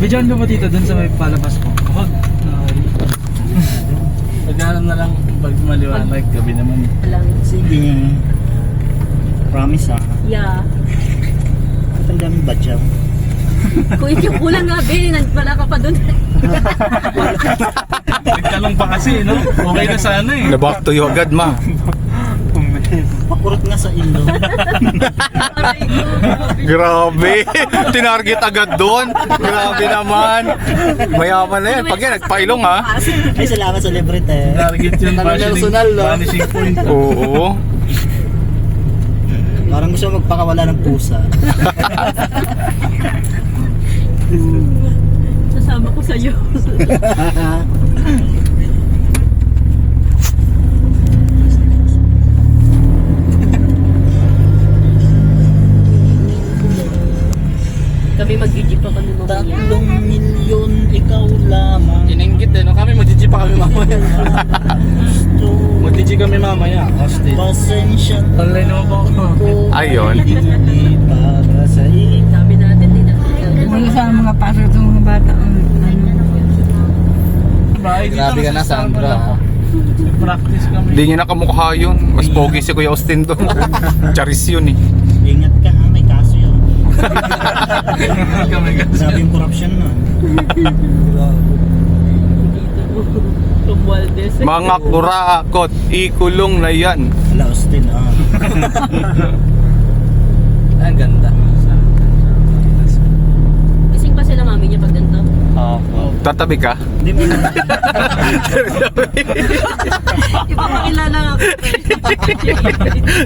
Bidyan mo ba dito dun sa may palabas ko? Huwag. Pagkaroon na lang pag maliwanag, gabi naman. Alam. Sige. Promise ah. Yeah. Ang daming badyaw. Kung ikaw kulang nga, Ben, wala ka pa dun. Nagtanong pa kasi, no? Okay na sana eh. Naback to you agad, ma. Pakurot nga sa ilo. Aray ko. Grabe. Tinarget agad doon. Grabe naman. Mayaman na yan. Pag yan, nagpailong ha. Ay, salamat sa librete. Target yung vanishing point. Oo. Parang gusto mo magpakawala ng pusa. Sasama ko sa'yo. Kami mag-GG pa kami mamaya. 3 milyon, ikaw lamang. Iningit eh, no? Kami mag-GG pa kami mamaya. Gusto Mag-GG kami mamaya, Austin. pasensya Online ako. ko. Ayun. Hindi para sa iyo. Dami natin, di natin. Wala sa mga pasok ng mga bata. Grabe ka na, Sandra. Practice kami. Hindi niya nakamukha yun. Mas pogi si Kuya Austin doon. Charis yun eh. Ingat ka ha, may kaso yun. Kami kasi. Grabe yung corruption nun. Romualdez. Mga kurakot, ikulong na yan. Wala, Austin ah. Ang ganda. Gising pa sila mami niya pag ganito. Tatabi ka? Hindi mo na. Ipapakilala nga ako.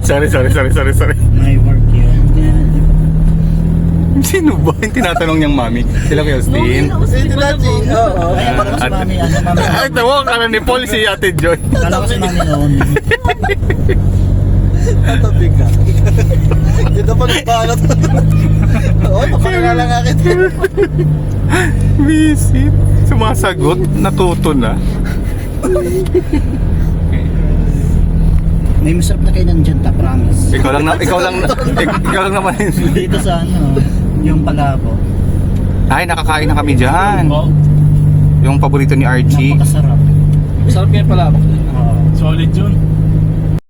Sorry. May work yun. Sino ba yung tinatanong niyang mami? Sila Kuya Austin? Oo. Ay, parang ko si mami, ano, mami. Ay, tawa ka na ni Paul si Ate Joy. Kala ko si mami noon. Tatabi ka. Dito pa nagbalat. Oo, papakilala nga kita. Visit. Sumasagot. Natuto na. May masarap na kayo nandyan, ta, promise. Ikaw lang naman. Dito sa ano, yung palabo. Ay, nakakain na kami dyan. Yung paborito ni Archie. Napakasarap. Sarap kayo pala. Oo. Solid yun.